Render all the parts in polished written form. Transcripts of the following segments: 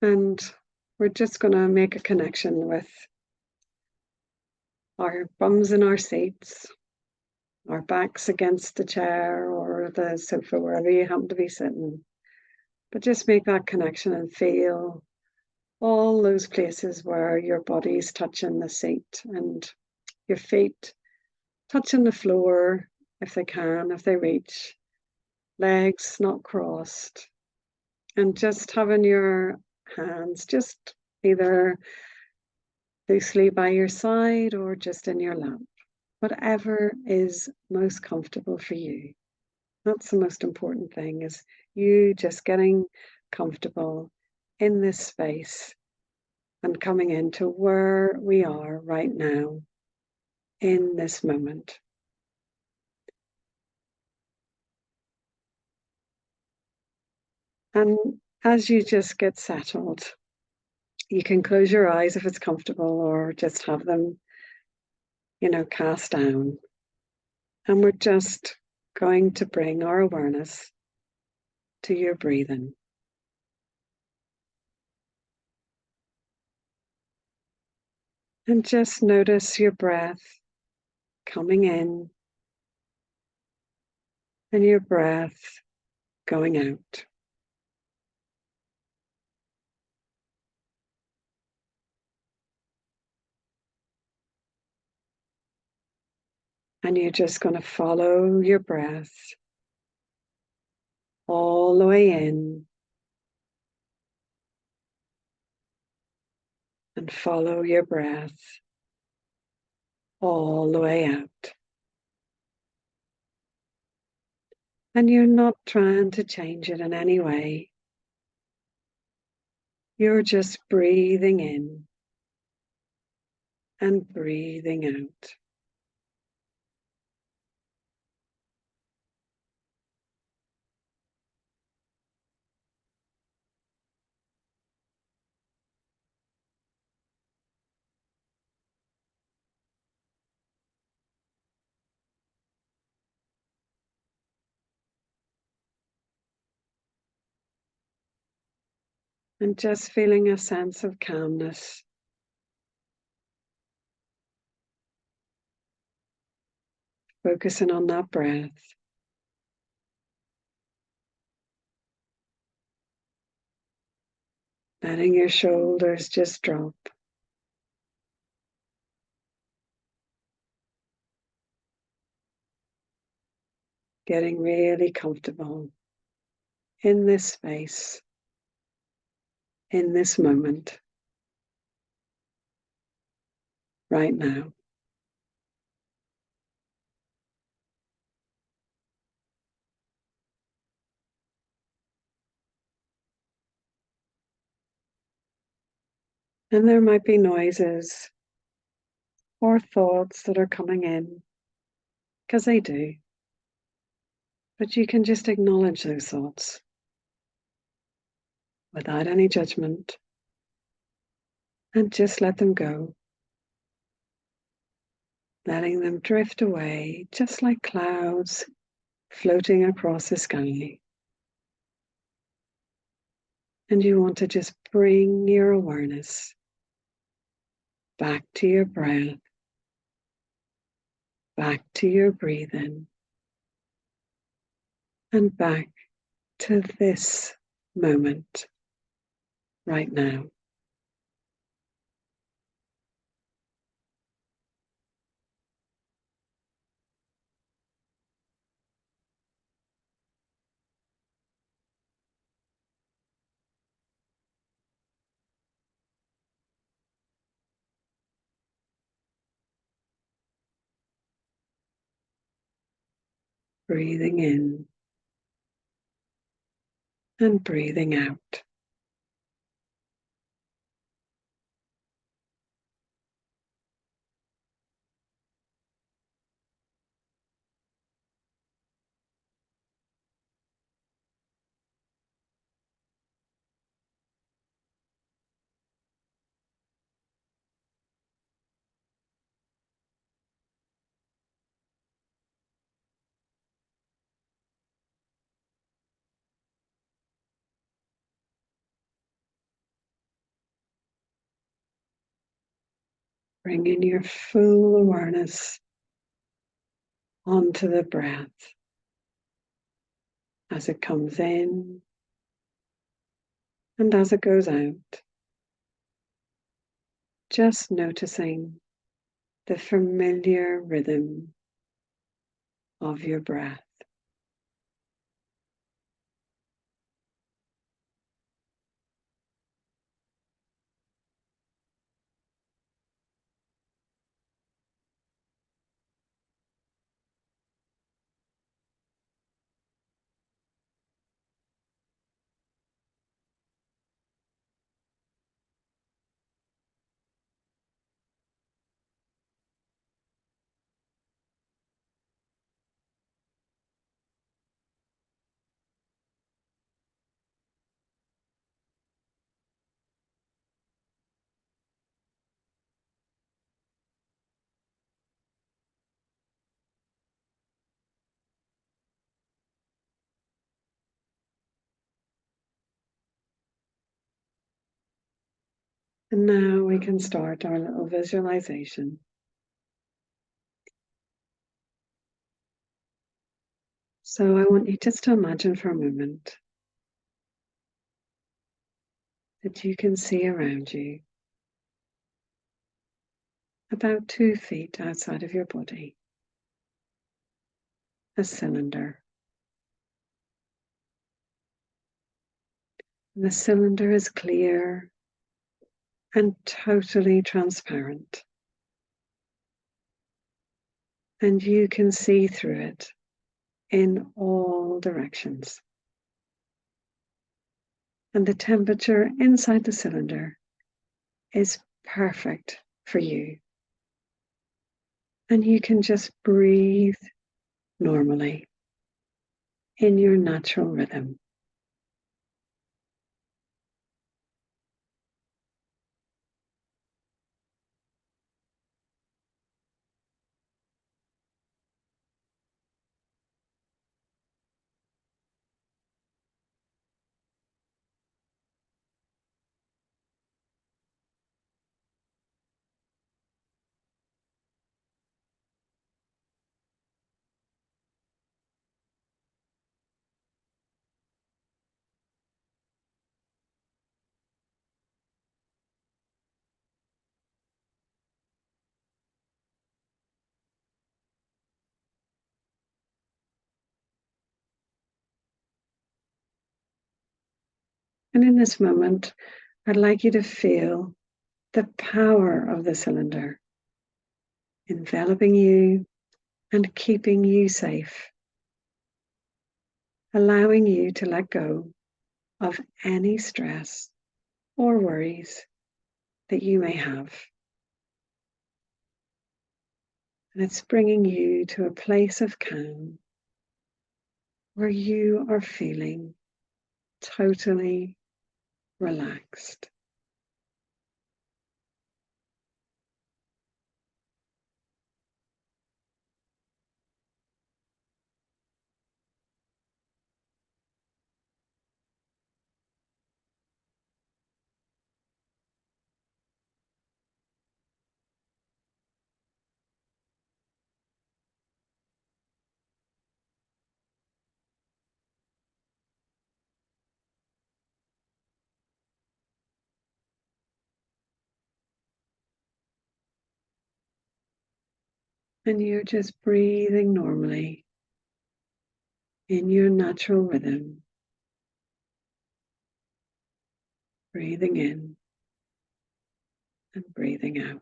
And we're just going to make a connection with our bums in our seats, our backs against the chair or the sofa, wherever you happen to be sitting. But just make that connection and feel all those places where your body's touching the seat and your feet touching the floor if they can, if they reach, legs not crossed, and just having your hands just either loosely by your side or just in your lap, whatever is most comfortable for you. That's the most important thing, is you just getting comfortable in this space and coming into where we are right now in this moment. And as you just get settled, you can close your eyes if it's comfortable or just have them, cast down. And we're just going to bring our awareness to your breathing. And just notice your breath coming in and your breath going out. And you're just going to follow your breath all the way in and follow your breath all the way out. And you're not trying to change it in any way. You're just breathing in and breathing out. And just feeling a sense of calmness. Focusing on that breath. Letting your shoulders just drop. Getting really comfortable in this space, in this moment, right now. And there might be noises or thoughts that are coming in, because they do. But you can just acknowledge those thoughts without any judgment and just let them go, letting them drift away just like clouds floating across the sky. And you want to just bring your awareness back to your breath, back to your breathing, and back to this moment right now. Breathing in and breathing out. Bringing your full awareness onto the breath as it comes in and as it goes out. Just noticing the familiar rhythm of your breath. And now we can start our little visualization. So I want you just to imagine for a moment that you can see around you, about 2 feet outside of your body, a cylinder. The cylinder is clear and totally transparent, and you can see through it in all directions. And the temperature inside the cylinder is perfect for you. And you can just breathe normally in your natural rhythm. And in this moment, I'd like you to feel the power of the cylinder enveloping you and keeping you safe, allowing you to let go of any stress or worries that you may have. And it's bringing you to a place of calm where you are feeling totally relaxed. And you're just breathing normally in your natural rhythm, breathing in and breathing out.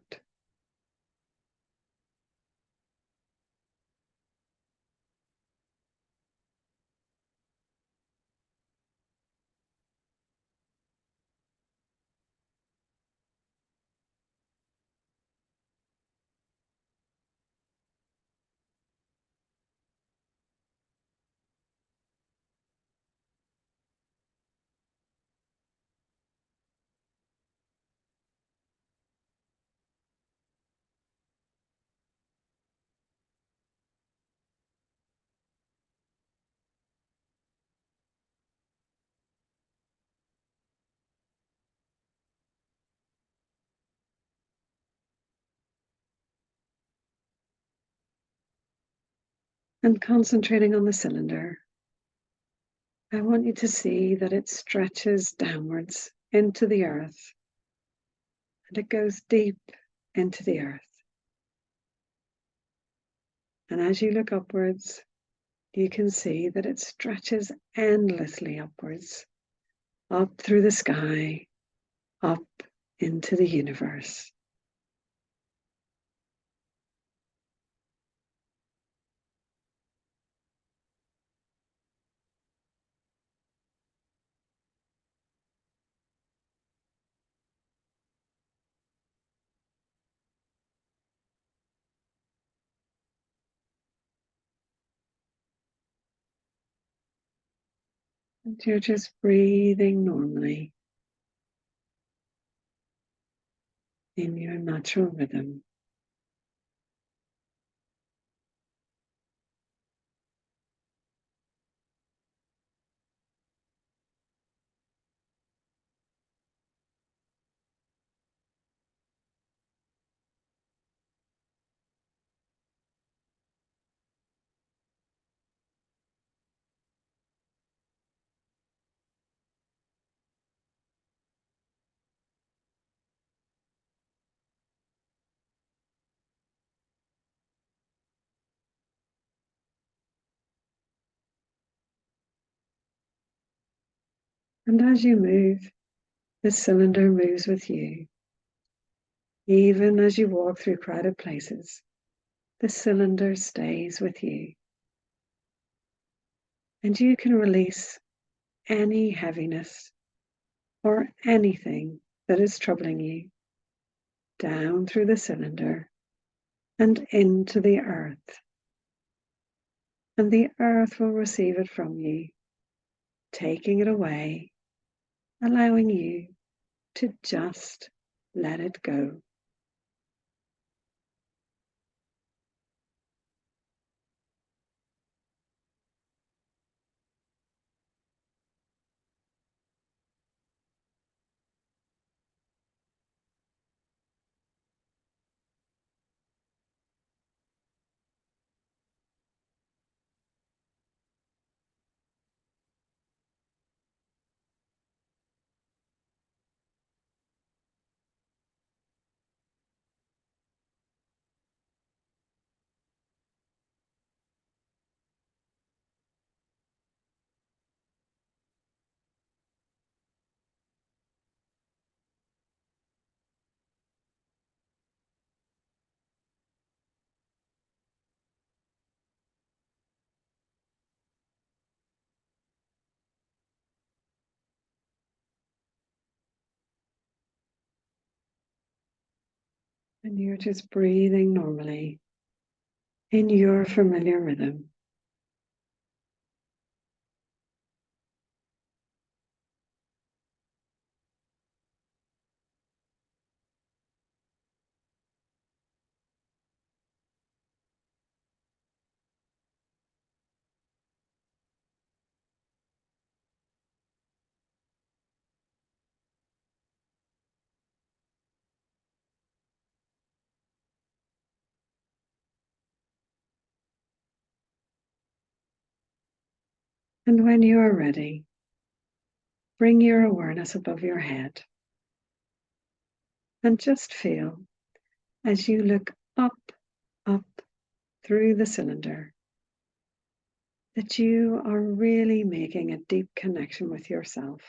And concentrating on the cylinder, I want you to see that it stretches downwards into the earth, and it goes deep into the earth. And as you look upwards, you can see that it stretches endlessly upwards, up through the sky, up into the universe. And you're just breathing normally in your natural rhythm. And as you move, the cylinder moves with you. Even as you walk through crowded places, the cylinder stays with you. And you can release any heaviness or anything that is troubling you down through the cylinder and into the earth. And the earth will receive it from you, taking it away, allowing you to just let it go. And you're just breathing normally in your familiar rhythm. And when you are ready, bring your awareness above your head and just feel as you look up through the cylinder that you are really making a deep connection with yourself.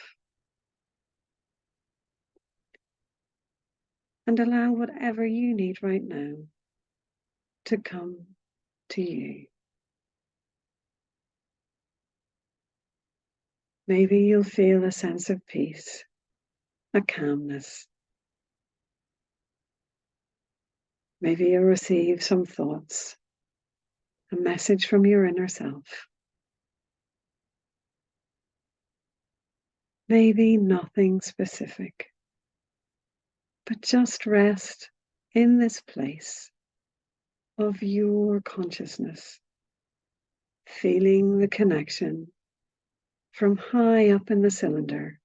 And allow whatever you need right now to come to you. Maybe you'll feel a sense of peace, a calmness. Maybe you'll receive some thoughts, a message from your inner self. Maybe nothing specific, but just rest in this place of your consciousness, feeling the connection from high up in the cylinder,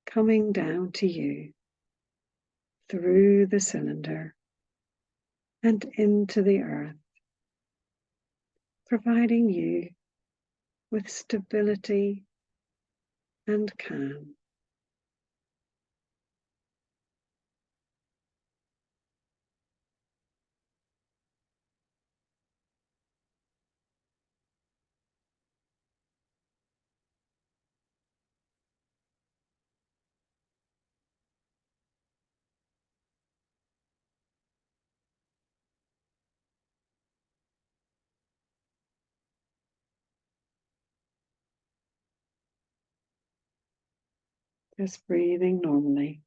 coming down to you through the cylinder and into the earth, providing you with stability and calm. Just breathing normally.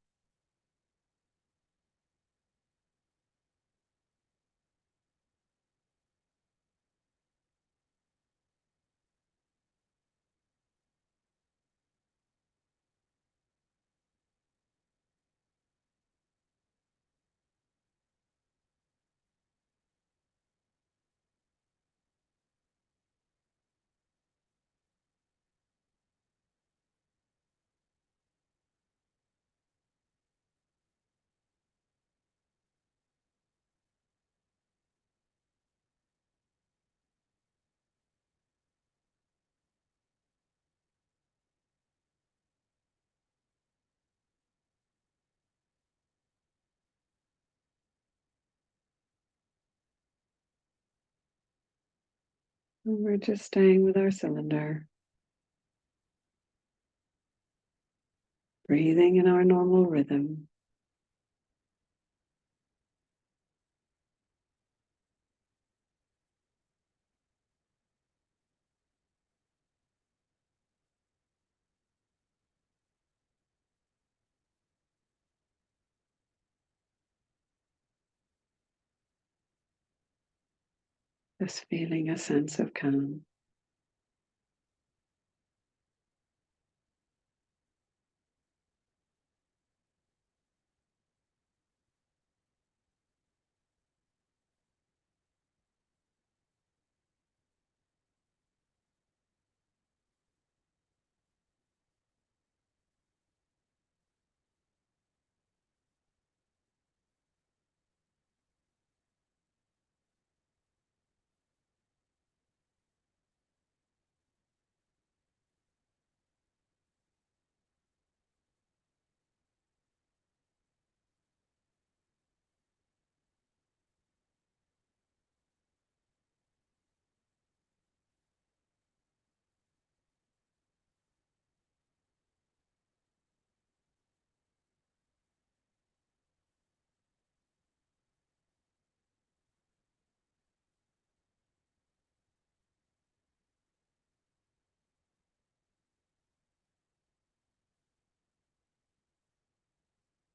And we're just staying with our cylinder, breathing in our normal rhythm. Just feeling a sense of calm.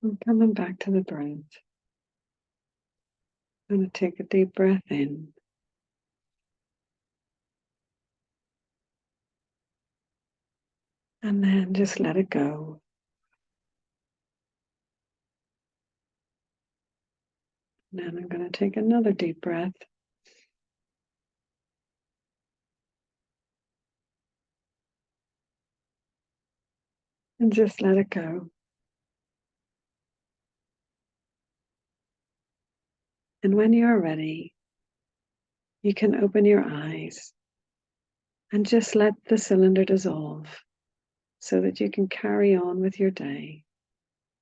And coming back to the breath. I'm going to take a deep breath in. And then just let it go. And then I'm going to take another deep breath. And just let it go. And when you're ready, you can open your eyes and just let the cylinder dissolve so that you can carry on with your day.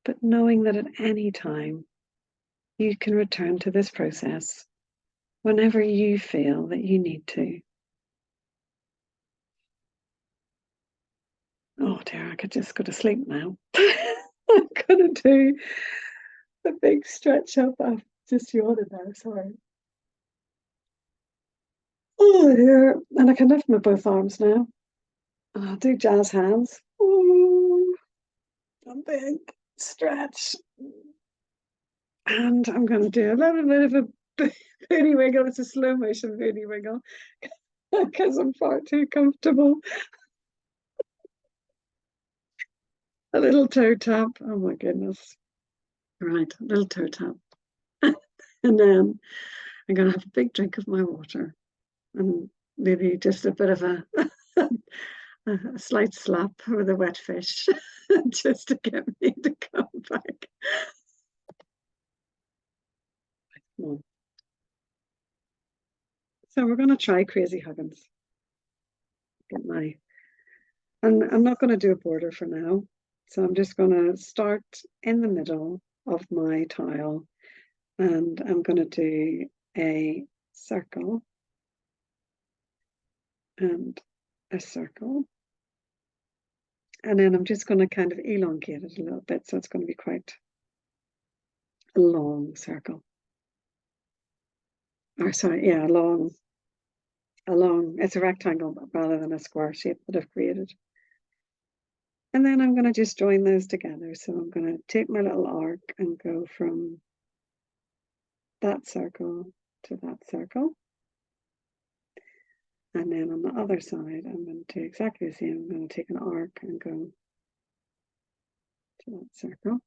But knowing that at any time you can return to this process whenever you feel that you need to. Oh dear, I could just go to sleep now. I'm going to do a big stretch up. I've just yawned now, sorry. Oh dear, and I can lift my both arms now. And I'll do jazz hands. Ooh, a big stretch. And I'm going to do a little bit of a booty wiggle. It's a slow motion booty wiggle because I'm far too comfortable. A little toe tap. Oh my goodness. Right, a little toe tap. And then I'm going to have a big drink of my water and maybe just a bit of a slight slap with a wet fish just to get me to come back. So we're going to try Crazy Huggins. Get my, and I'm not going to do a border for now. So I'm just going to start in the middle of my tile and I'm going to do a circle and a circle. And then I'm just going to kind of elongate it a little bit. So it's going to be quite a long circle. Or sorry, yeah, a long, it's a rectangle rather than a square shape that I've created. And then I'm going to just join those together. So I'm going to take my little arc and go from that circle to that circle. And then on the other side, I'm going to do exactly the same. I'm going to take an arc and go to that circle.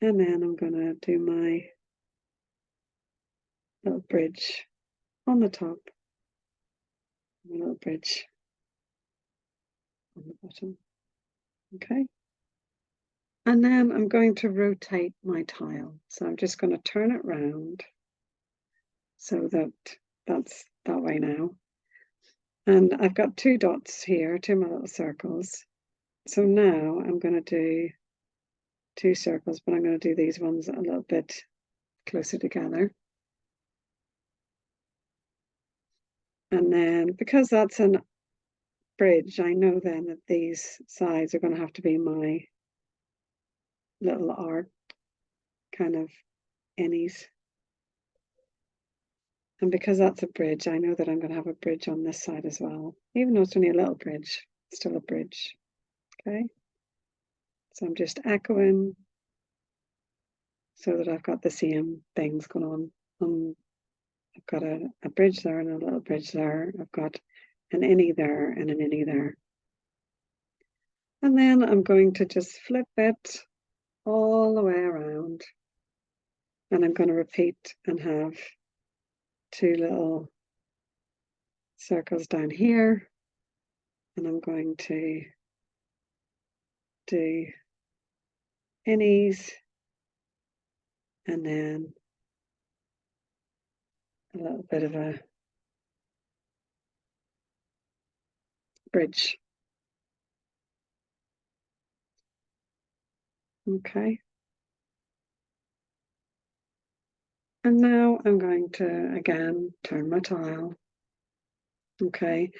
And then I'm going to do my little bridge on the top, my little bridge on the bottom. Okay. And then I'm going to rotate my tile. So I'm just going to turn it round so that that's that way now. And I've got two dots here, two of my little circles. So now I'm going to do two circles, but I'm going to do these ones a little bit closer together. And then because that's a bridge, I know then that these sides are going to have to be my little arc kind of innies. And because that's a bridge, I know that I'm going to have a bridge on this side as well. Even though it's only a little bridge, it's still a bridge. Okay. So I'm just echoing so that I've got the same things going on. I've got a bridge there and a little bridge there. I've got an innie there and an innie there. And then I'm going to just flip it all the way around. And I'm going to repeat and have two little circles down here. And I'm going to do innies and then a little bit of a bridge. Okay. And now I'm going to, again, turn my tile. Okay.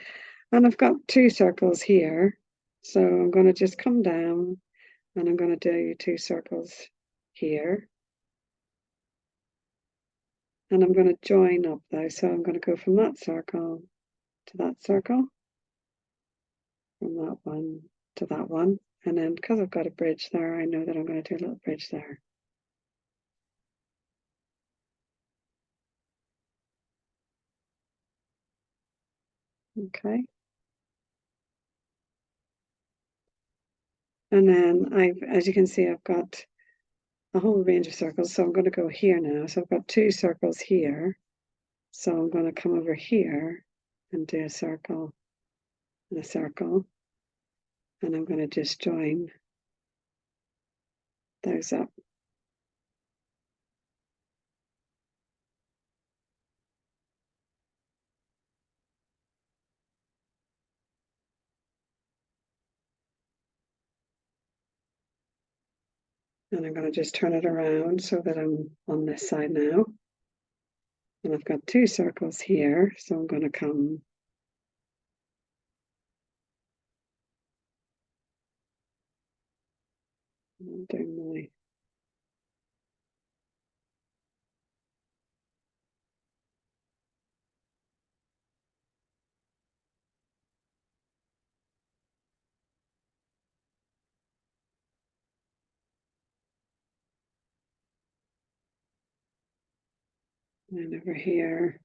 And I've got two circles here. So I'm going to just come down and I'm going to do two circles here. And I'm going to join up though. So I'm going to go from that circle to that circle, from that one to that one. And then because I've got a bridge there, I know that I'm going to do a little bridge there. Okay. And then as you can see, I've got a whole range of circles. So I'm going to go here now. So I've got two circles here. So I'm going to come over here and do a circle and a circle. And I'm going to just join those up. And I'm going to just turn it around so that I'm on this side now. And I've got two circles here. So I'm going to come and do my and over here.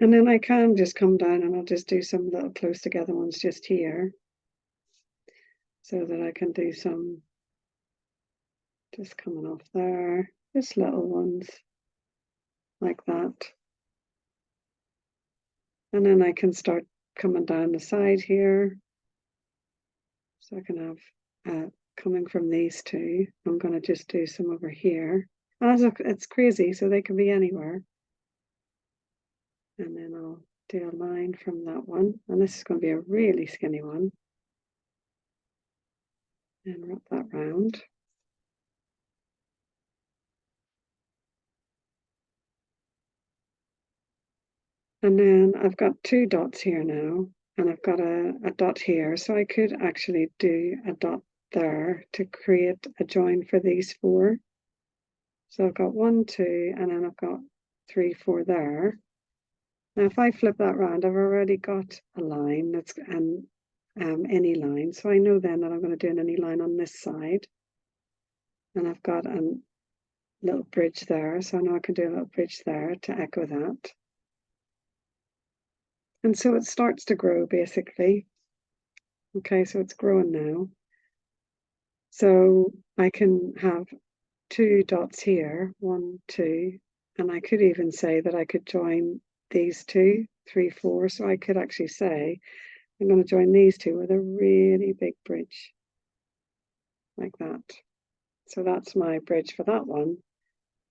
And then I can just come down and I'll just do some little close together ones just here. so that I can do some just coming off there, just little ones like that. And then I can start coming down the side here. So I can have coming from these two. I'm going to just do some over here. And it's crazy, so they can be anywhere. And then I'll do a line from that one. And this is going to be a really skinny one. And wrap that round. And then I've got two dots here now, and I've got a dot here. So I could actually do a dot there to create a join for these four. So I've got 1, 2, and then I've got 3, 4 there. Now, if I flip that round, I've already got a line that's any line. So I know then that I'm going to do an any line on this side. And I've got a little bridge there. So I know I can do a little bridge there to echo that. And so it starts to grow basically. Okay, so it's growing now. So I can have two dots here, 1, 2, and I could even say that I could join these 2, 3, 4. So I could actually say I'm going to join these two with a really big bridge like that. So that's my bridge for that one,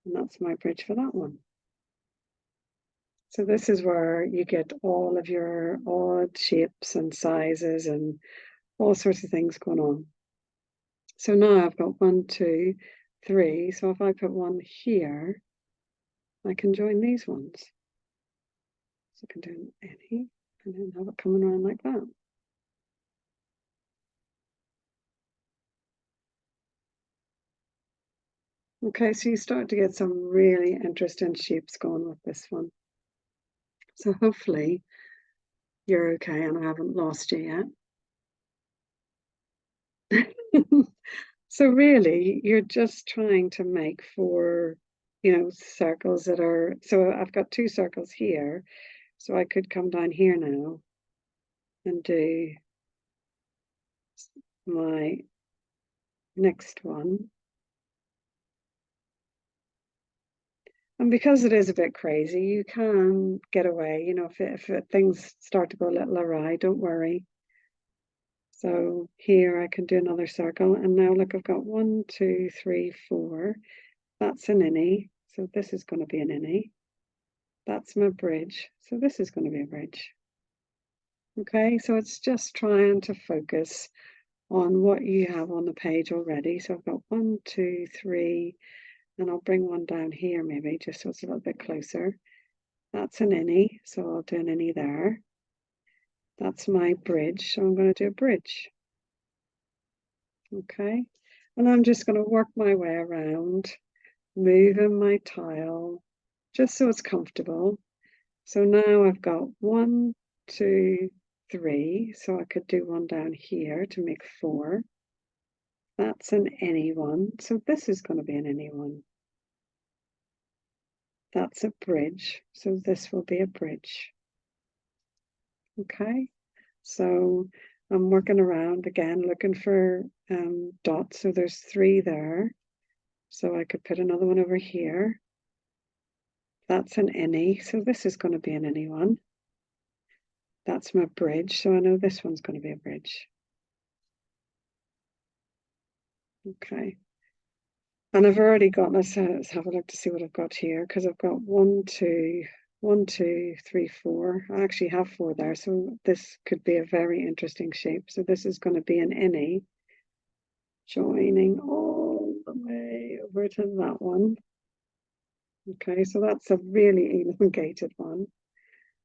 and that's my bridge for that one. So this is where you get all of your odd shapes and sizes and all sorts of things going on. So now I've got 1, 2, 3. So if I put one here, I can join these ones. So I can do any and then have it coming around like that. Okay, so you start to get some really interesting shapes going with this one. So hopefully you're okay and I haven't lost you yet. So really, you're just trying to make 4, circles that are, so I've got 2 circles here. So I could come down here now and do my next one. And because it is a bit crazy, you can get away, if things start to go a little awry, don't worry. So here I can do another circle, and now look, I've got 1, 2, 3, 4. That's an innie, so this is going to be an innie. That's my bridge, so this is going to be a bridge. Okay, so it's just trying to focus on what you have on the page already. So I've got 1, 2, 3, and I'll bring one down here maybe, just so it's a little bit closer. That's an innie, so I'll do an innie there. That's my bridge, so I'm going to do a bridge. Okay, and I'm just going to work my way around, moving my tile, just so it's comfortable. So now I've got 1, 2, 3, so I could do one down here to make 4. That's an any one, so this is going to be an any one. That's a bridge, so this will be a bridge. Okay, so I'm working around again, looking for dots. So there's 3 there. So I could put another one over here. That's an any, so this is going to be an any one. That's my bridge, so I know this one's going to be a bridge. Okay. And I've already got, let's have a look to see what I've got here, because I've got 1, 2, 1, 2, 3, 4. I actually have 4 there, so this could be a very interesting shape. So this is going to be an any, joining all the way over to that one. Okay, so that's a really elongated one.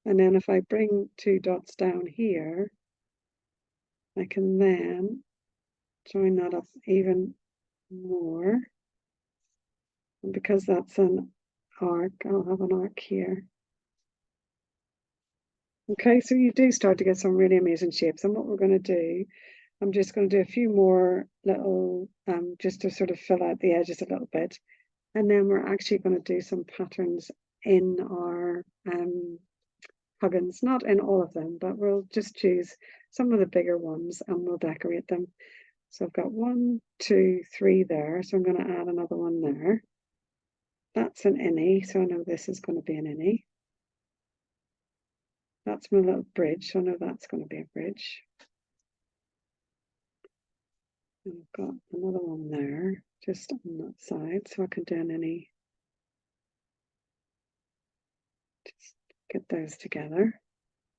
And then if I bring 2 dots down here, I can then join that up even more. And because that's an arc, I'll have an arc here. Okay, so you do start to get some really amazing shapes. And what we're going to do, I'm just going to do a few more little, just to sort of fill out the edges a little bit. And then we're actually going to do some patterns in our Huggins, not in all of them, but we'll just choose some of the bigger ones and we'll decorate them. So I've got 1, 2, 3 there. So I'm going to add another one there. That's an innie, so I know this is going to be an innie. That's my little bridge, so I know that's going to be a bridge. And I've got another one there, just on that side, so I can do an innie. Just get those together.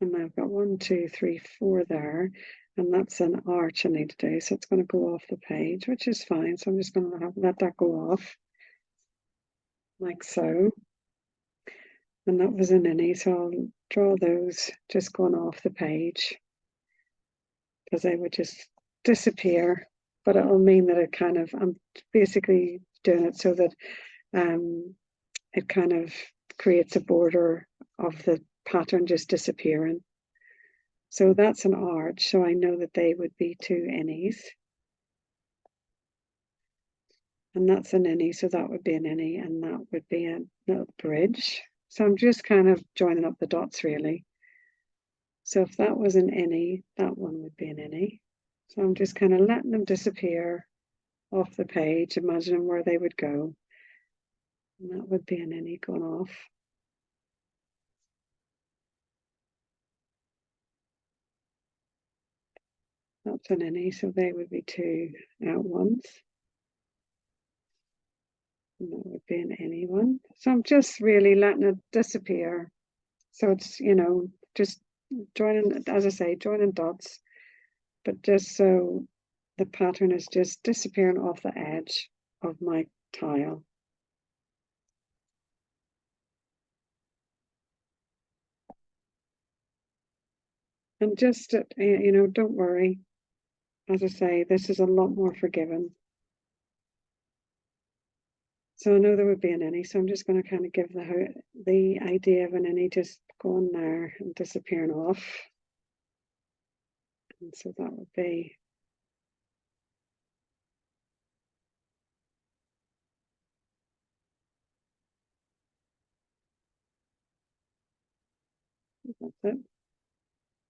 And now I've got 1, 2, 3, 4 there. And that's an arch I need to do, so it's going to go off the page, which is fine. So I'm just going to let that go off, like so. And that was an innie, so I'll draw those just going off the page, because they would just disappear. But it'll mean that it kind of, I'm basically doing it so that it kind of creates a border of the pattern just disappearing. So that's an arch, so I know that they would be 2 innies. And that's an innie, so that would be an innie, and that would be a little bridge. So I'm just kind of joining up the dots really. So if that was an innie, that one would be an innie. So I'm just kind of letting them disappear off the page, imagining where they would go. And that would be an innie going off. That's an innie, so they would be 2 out ones. And that would be an innie one. So I'm just really letting it disappear. So it's, you know, just joining, as I say, joining dots, but just so the pattern is just disappearing off the edge of my tile. And just, you know, don't worry. As I say, this is a lot more forgiving. So I know there would be an innie, so I'm just going to kind of give the idea of an innie just going there and disappearing off. And so that would be that's it.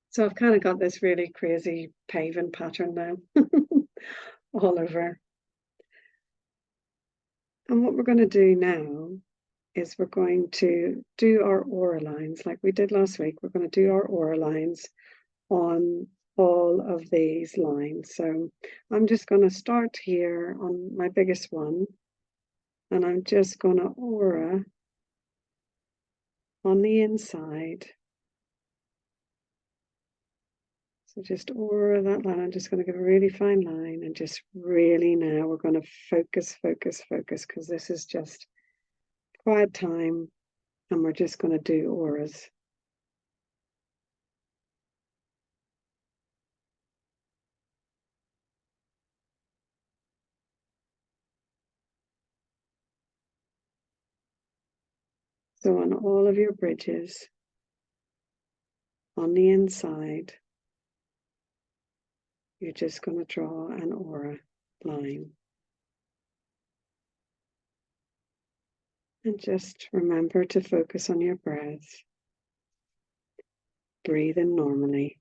So I've kind of got this really crazy paving pattern now all over. And what we're going to do now is we're going to do our aura lines like we did last week. We're going to do our aura lines on all of these lines. So I'm just going to start here on my biggest one, and I'm just going to aura on the inside. So just aura that line. I'm just going to give a really fine line, and just really now we're going to focus, because this is just quiet time, and we're just going to do auras. So on all of your bridges, on the inside, you're just going to draw an aura line. And just remember to focus on your breath. Breathe in normally.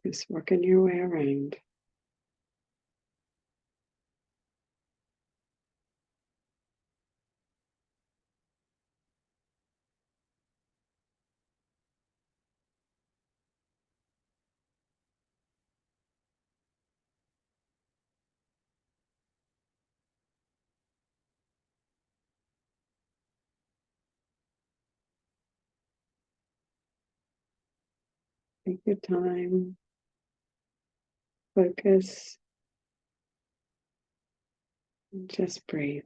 Just working your way around. Take your time. Focus. And just breathe.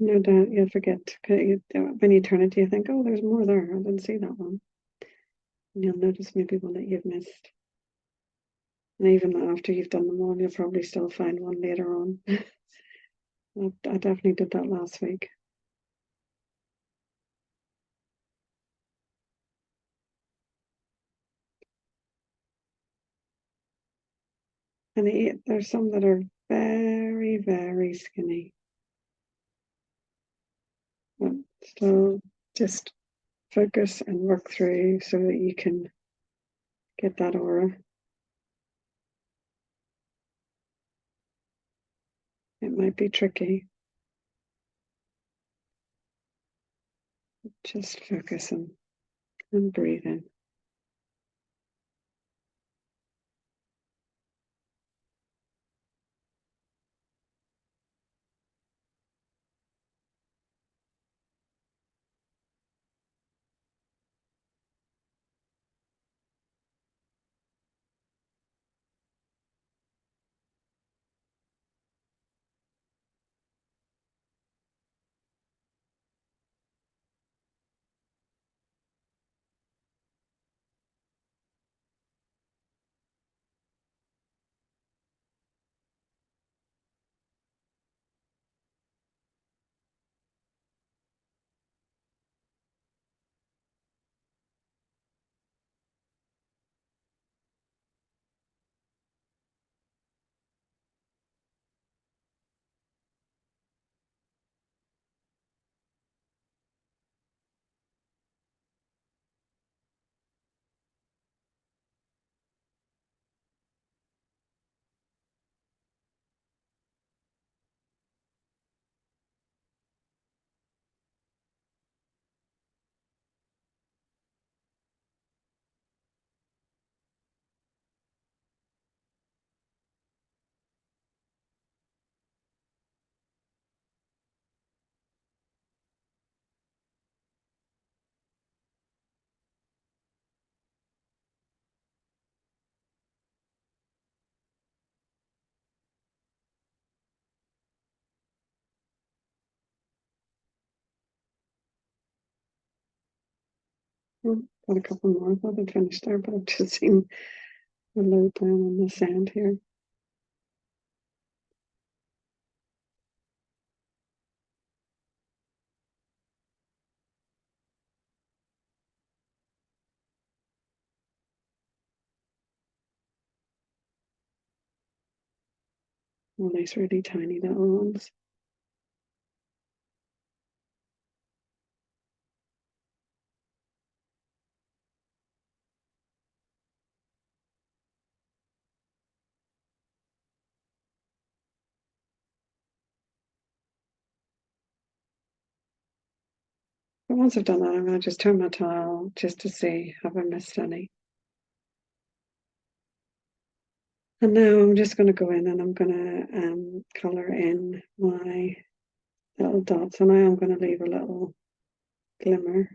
No doubt you'll forget. When you turn it, you think, oh, there's more there. I didn't see that one. And you'll notice maybe one that you've missed. And even after you've done them all, you'll probably still find one later on. I definitely did that last week. And there's some that are very, very skinny. But still, just focus and work through so that you can get that aura. It might be tricky. Just focusing and breathing. Got a couple more. I thought I'd finished there, but I've just seen the load down on the sand here. All these really tiny little ones. But once I've done that, I'm going to just turn my towel just to see have I missed any. And now I'm just going to go in and I'm going to colour in my little dots, and I am going to leave a little glimmer.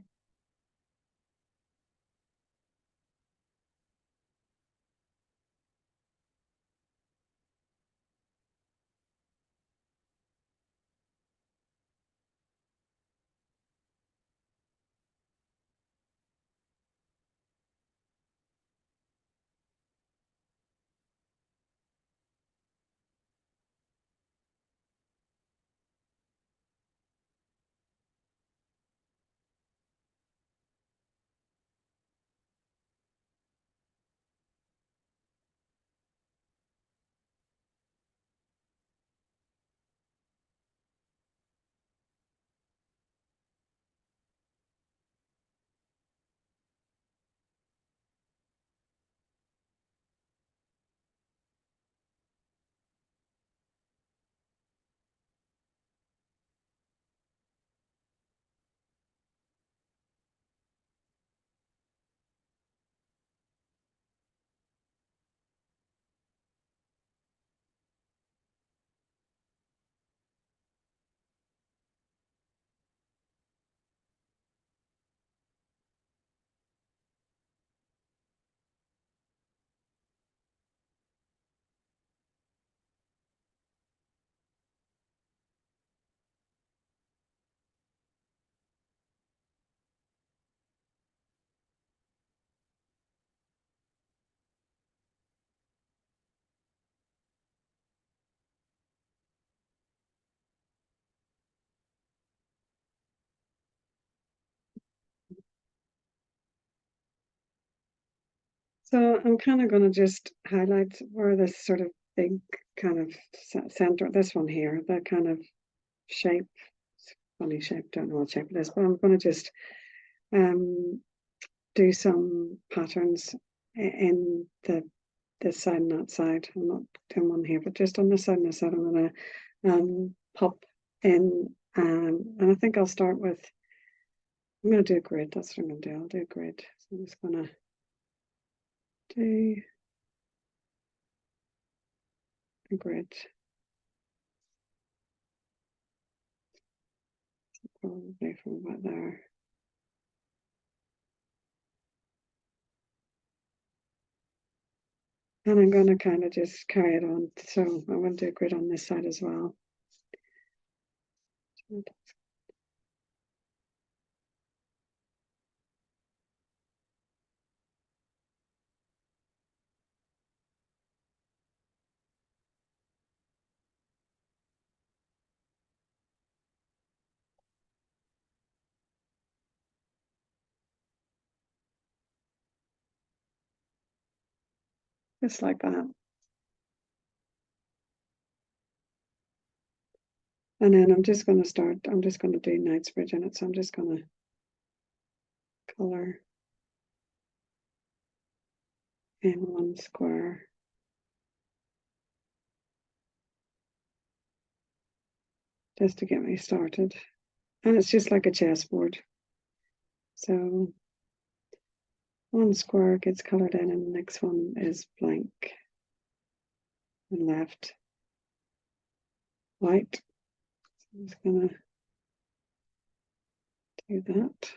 So I'm kind of going to just highlight where this sort of big kind of center, this one here, that kind of shape, funny shape, don't know what shape it is, but I'm going to just um, do some patterns in the this side and that side. I'm not doing one here, but just on this side and this side, I'm going to pop in, and I think I'll start with, I'm going to do a grid. That's what I'm going to do. I'll do a grid. So I'm just going to do a grid. Probably from about there. And I'm going to kind of just carry it on. So I'm going to do a grid on this side as well. Just like that. And then I'm just going to start, I'm just going to do Knightsbridge in it. So I'm just going to color in one square. Just to get me started. And it's just like a chessboard. So one square gets colored in and the next one is blank and left white. So I'm just going to do that.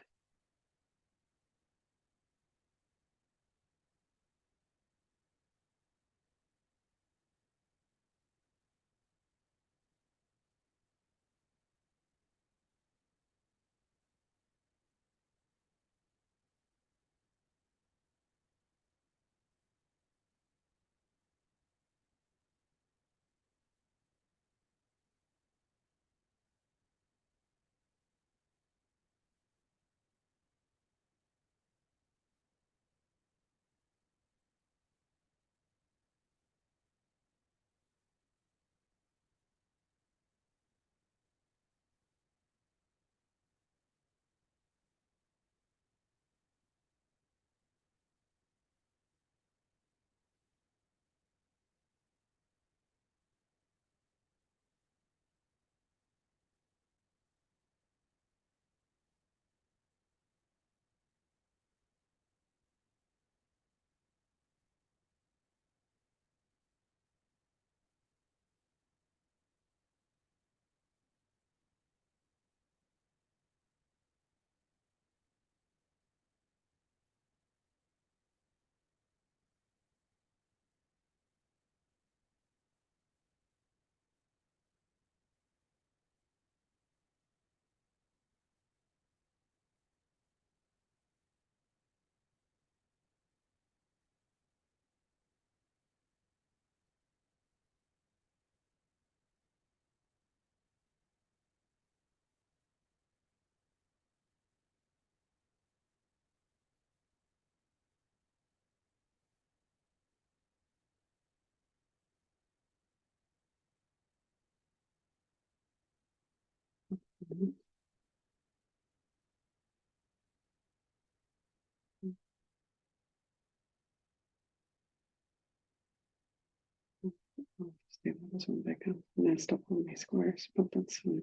I'll just do this one big. I messed up on my squares, but that's fine.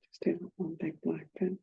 Just do one big black pen.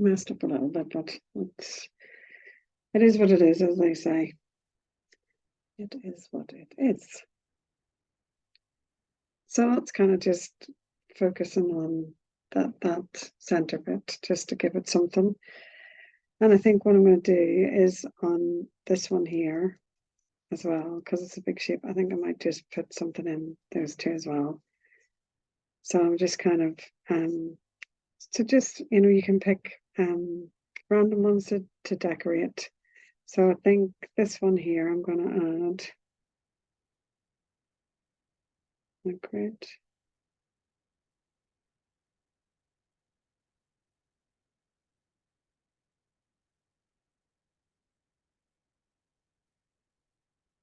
Messed up a little bit, but it is what it is, as they say. It is what it is. So it's kind of just focusing on that center bit, just to give it something. And I think what I'm going to do is on this one here as well, because it's a big shape. I think I might just put something in those two as well. So I'm just kind of, so just, you can pick random ones to decorate. So I think this one here, I'm going to add a grid.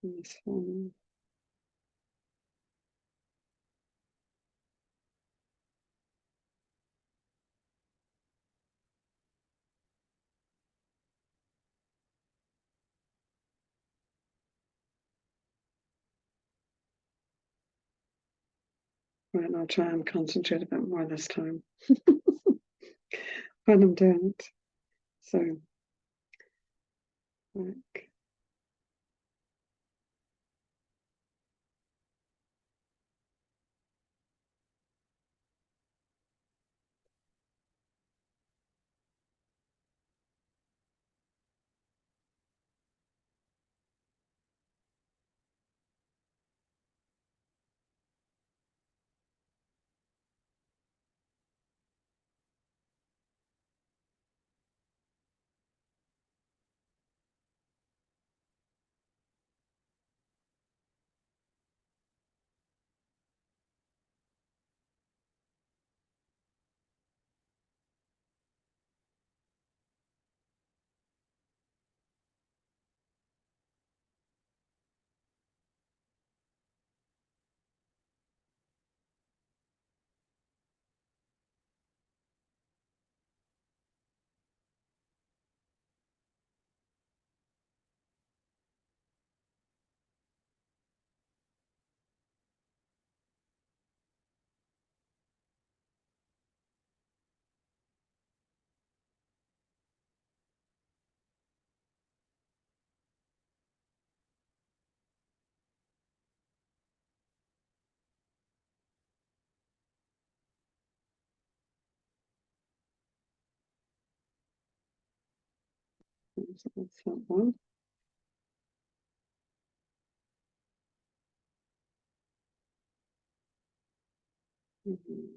And this one. Right, I'll try and concentrate a bit more this time when I'm doing it. So, like, so that's that one.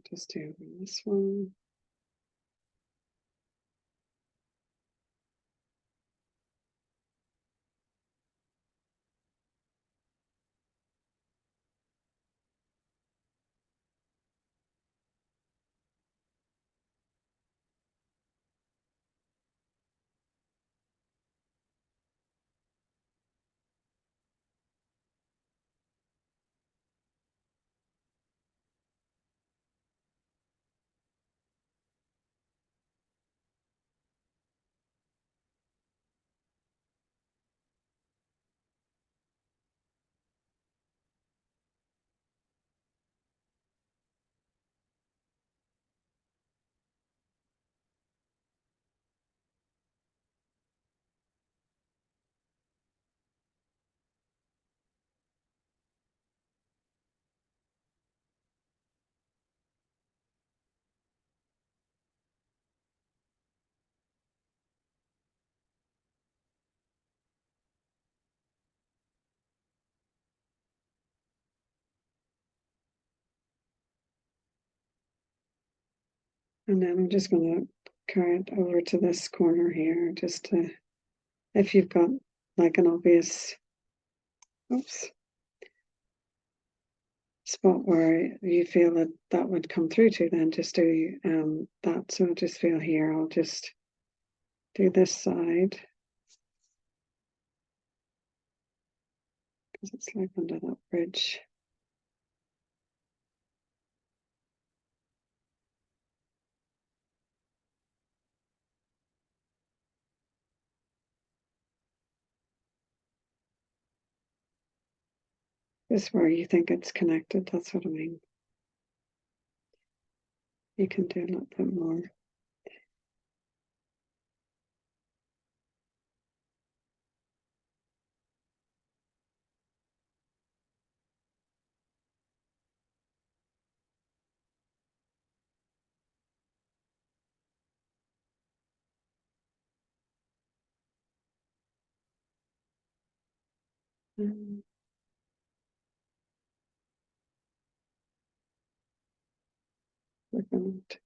Just do this one. And then I'm just going to carry it over to this corner here, just to, if you've got like an obvious, oops, spot where you feel that that would come through to, then just do that. So I'll just feel here, I'll just do this side, because it's like under that bridge. This where you think it's connected, that's what I mean. You can do a little bit more. Um, we're going to, I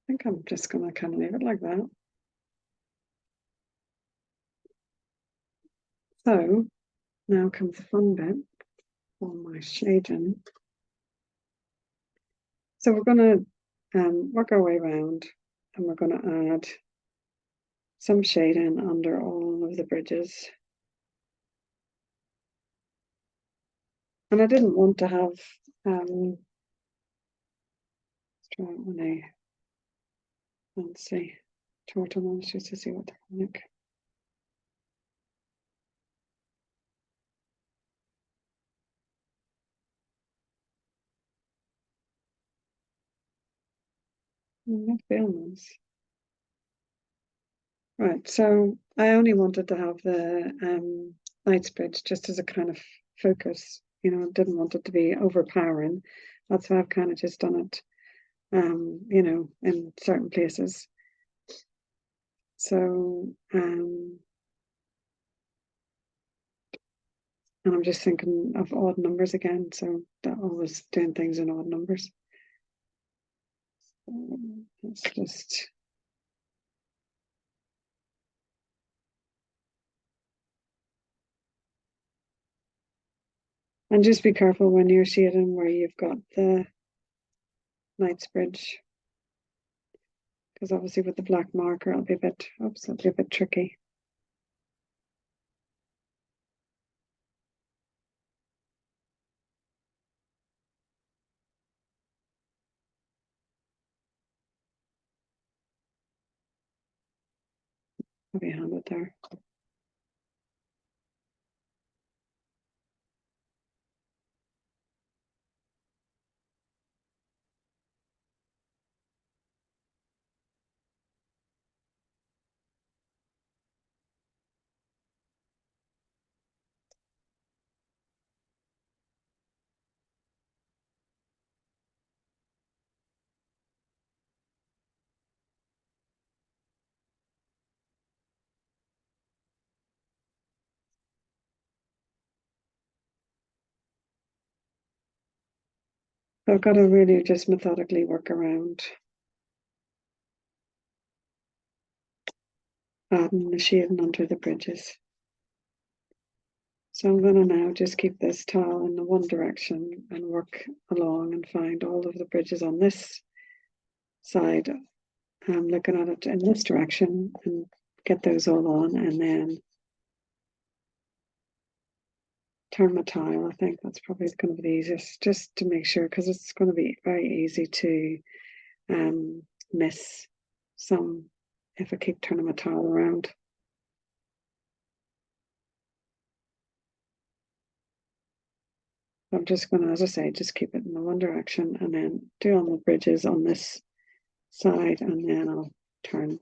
think I'm just going to kind of leave it like that. So now comes the fun bit on my shading. So we're going to work our way around and we're going to add some shading under all of the bridges. And I didn't want to have, let's try it on a fancy turtle ones just to see what they're like. That feels nice. Right, so I only wanted to have the Knightsbridge just as a kind of focus, didn't want it to be overpowering. That's why I've kind of just done it, in certain places. So, and I'm just thinking of odd numbers again, so that always doing things in odd numbers. Let's just. And just be careful when you're shading where you've got the Knightsbridge, because obviously with the black marker it'll be a bit tricky. Heavy handed there. So I've got to really just methodically work around adding the shading under the bridges. So I'm going to now just keep this tile in the one direction and work along and find all of the bridges on this side. I'm looking at it in this direction and get those all on, and then turn my tile. I think that's probably going to be the easiest, just to make sure, because it's going to be very easy to miss some if I keep turning my tile around. I'm just going to, as I say, just keep it in the one direction and then do all the bridges on this side, and then I'll turn.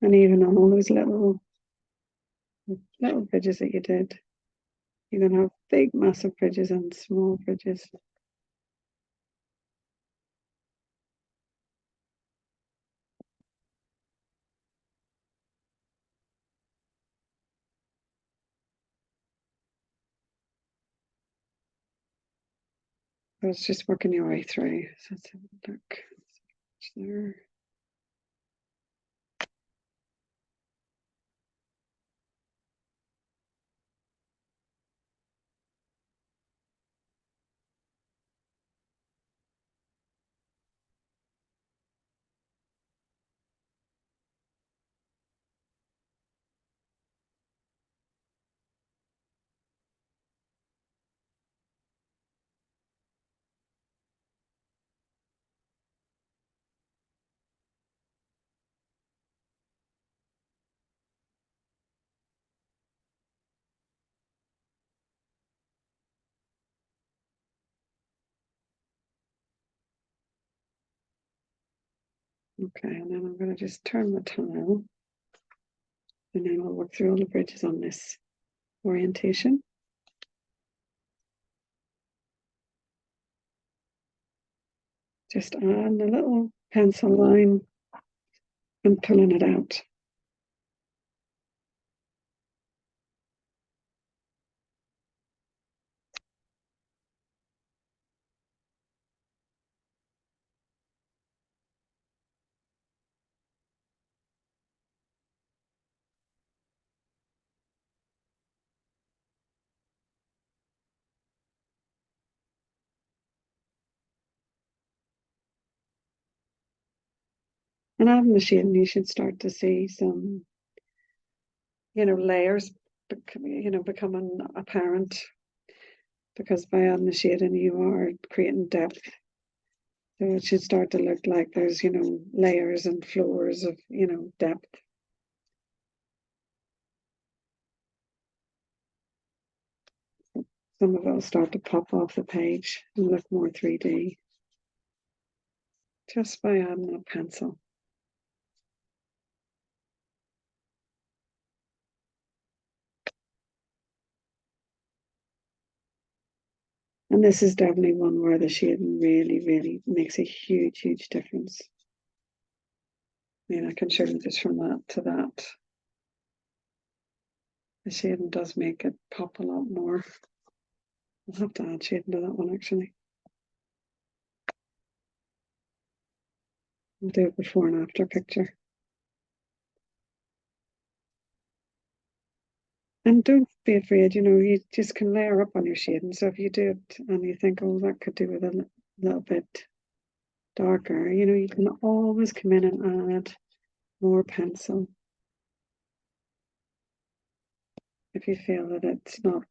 And even on all those little bridges that you did, you're going to have big, massive bridges and small bridges. So it's just working your way through. So let's have a look there. Okay, and then I'm going to just turn the tile, and then I'll work through all the bridges on this orientation. Just adding a little pencil line and pulling it out. And adding the shading, you should start to see some, layers, becoming apparent, because by adding the shading, you are creating depth. So it should start to look like there's, layers and floors of, depth. Some of it will start to pop off the page and look more 3D just by adding a pencil. And this is definitely one where the shading really, really makes a huge, huge difference. I mean, I can show you just from that to that. The shading does make it pop a lot more. I'll have to add shading to that one actually. I'll do it before and after picture. And don't be afraid, you just can layer up on your shading. So if you do it and you think, oh, that could do with a little bit darker, you can always come in and add more pencil if you feel that it's not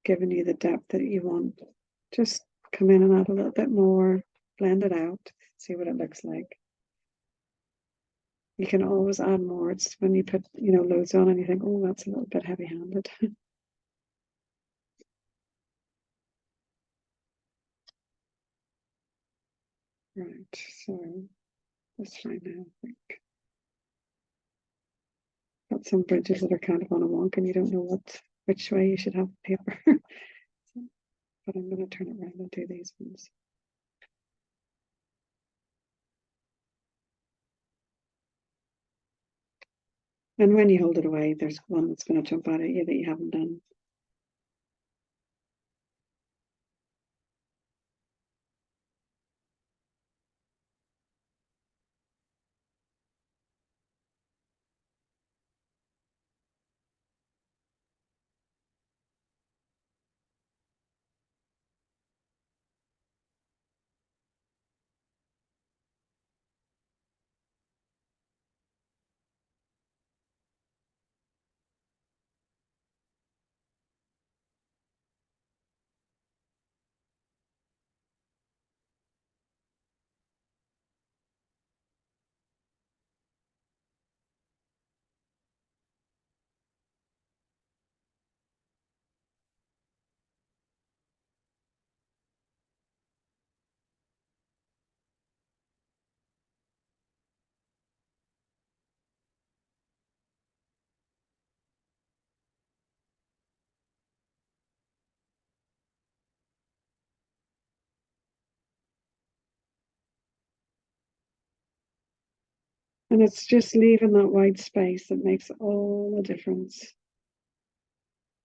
giving you the depth that you want. Just come in and add a little bit more, blend it out, see what it looks like. You can always add more. It's when you put, loads on and you think, oh, that's a little bit heavy-handed. Right, so let's try now, I think. Got some bridges that are kind of on a wonk and you don't know which way you should have the paper. But I'm going to turn it around and do these ones. And when you hold it away, there's one that's going to jump out at you that you haven't done. And it's just leaving that white space that makes all the difference.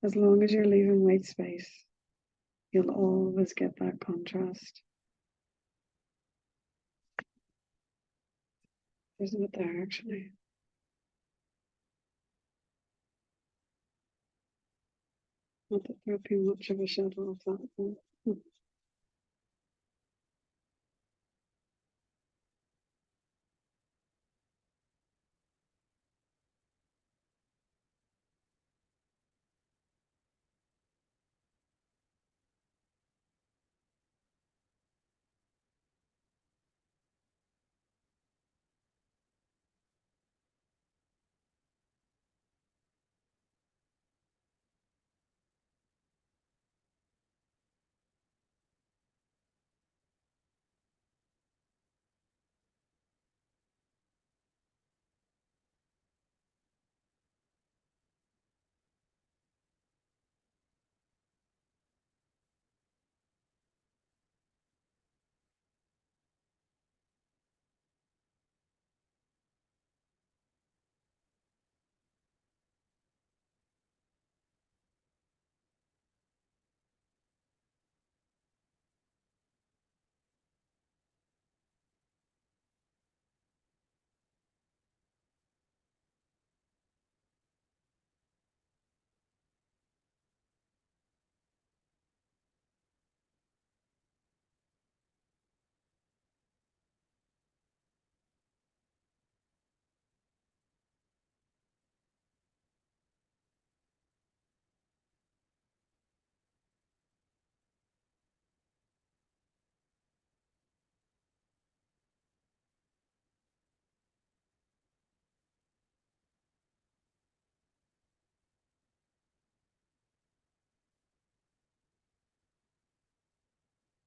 As long as you're leaving white space, you'll always get that contrast. Isn't it there actually? Not that there'll be much of a shadow of that one.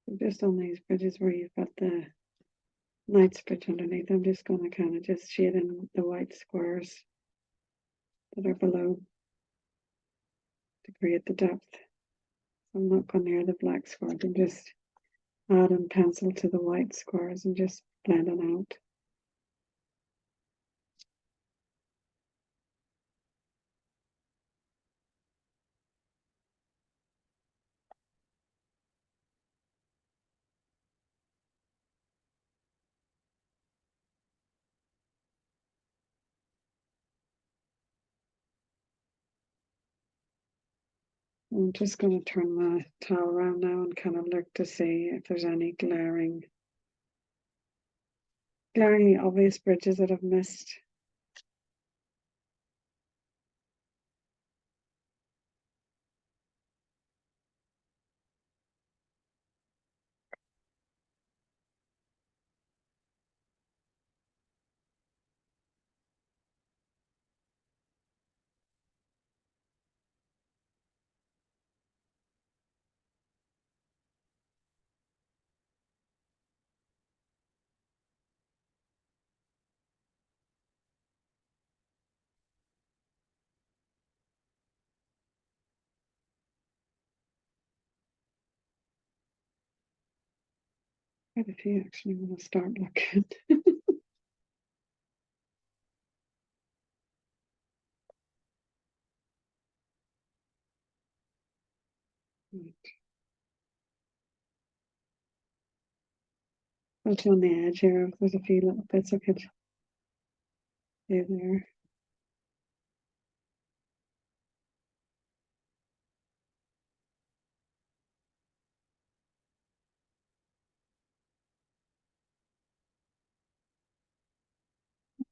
So just on these bridges where you've got the Knight's bridge underneath, I'm just going to kind of just shade in the white squares that are below to create the depth. I'm not going near the black squares, I'm just adding pencil to the white squares and just blending out. I'm just going to turn my towel around now and kind of look to see if there's any glaringly obvious bridges that I've missed. Quite a few actually when I start looking. Right on the edge here, there's a few little bits I could do there.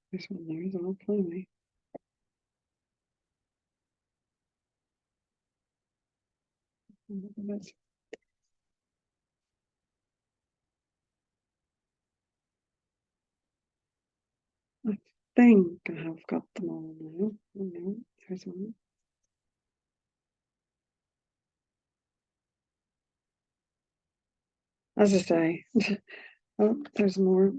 There's one there as well, plainly. I think I have got them all now. Oh no, there's one. As I say, oh, there's more.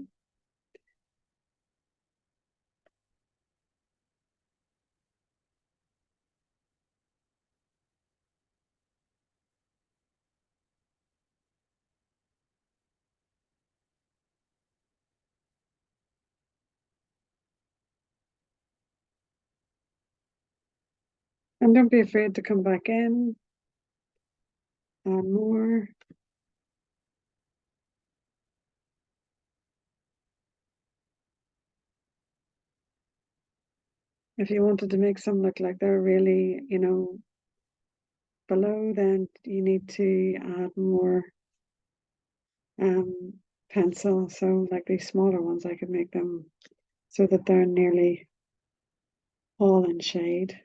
And don't be afraid to come back in. Add more. If you wanted to make some look like they're really, below, then you need to add more pencil. So like these smaller ones, I could make them so that they're nearly all in shade.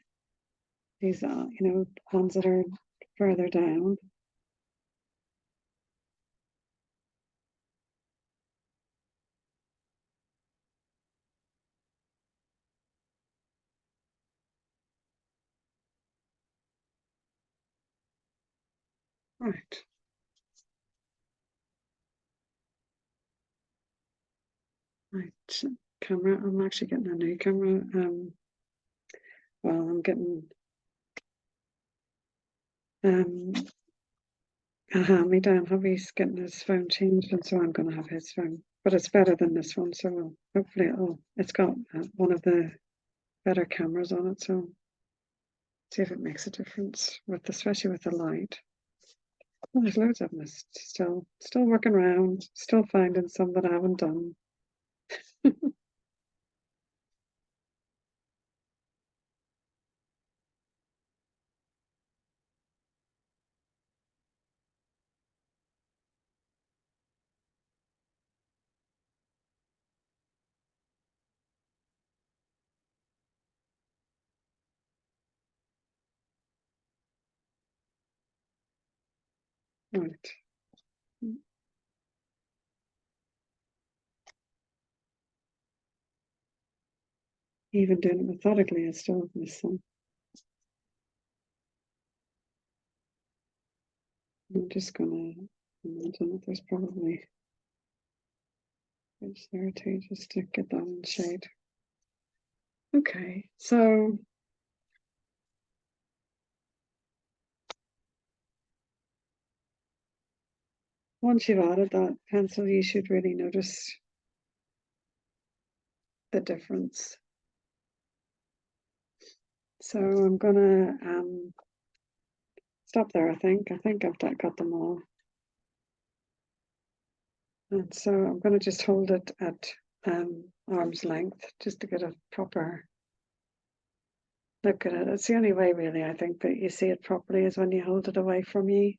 These are, ones that are further down. Right. Right. Camera. I'm actually getting a new camera. Well, I'm getting a hand-me-down. Hubby's getting his phone changed, and so I'm going to have his phone. But it's better than this one, so hopefully it's got one of the better cameras on it, so see if it makes a difference especially with the light. Well, there's loads of them still working around, still finding some that I haven't done. Right. Even doing it methodically, I still miss some. I'm just gonna And I don't know if there's probably bridge there too, just to get that in shade. Okay, so once you've added that pencil, you should really notice the difference. So I'm gonna stop there. I think I've got them all. And so I'm going to just hold it at arm's length just to get a proper look at it. It's the only way really I think that you see it properly is when you hold it away from you.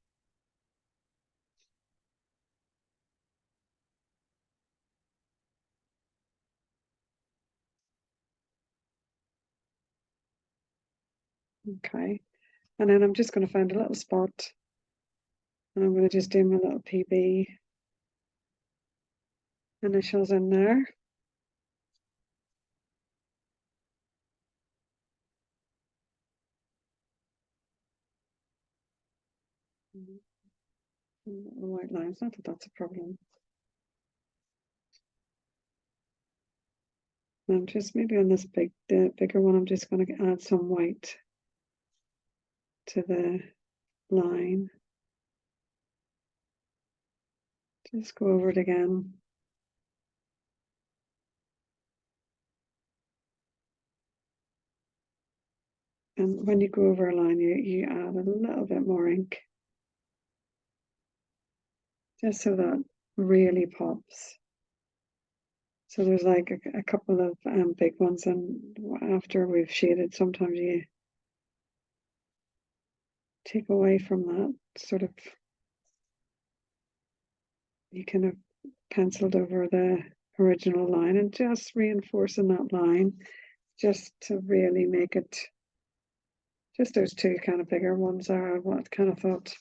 Okay, and then I'm just going to find a little spot and I'm going to just do my little PB initials in there. White lines, not that that's a problem. And just maybe on this the bigger one, I'm just going to add some white to the line. Just go over it again. And when you go over a line, you add a little bit more ink, just so that really pops. So there's like a couple of big ones, and after we've shaded, sometimes you take away from that sort of, you kind of penciled over the original line and just reinforcing that line just to really make it, just those two kind of bigger ones are what kind of thought.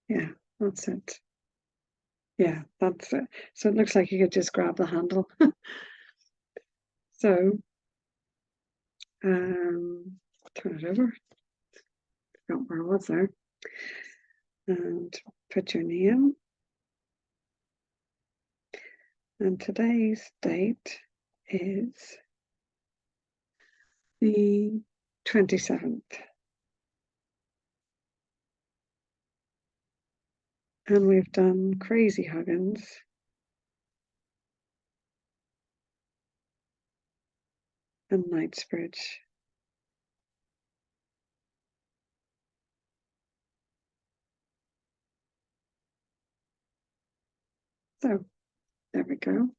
Yeah, that's it. Yeah, that's it. So it looks like you could just grab the handle. So turn it over. Forgot where I was there. And put your name. And today's date is the 27th. And we've done Crazy Huggins. And Knightsbridge. So there we go.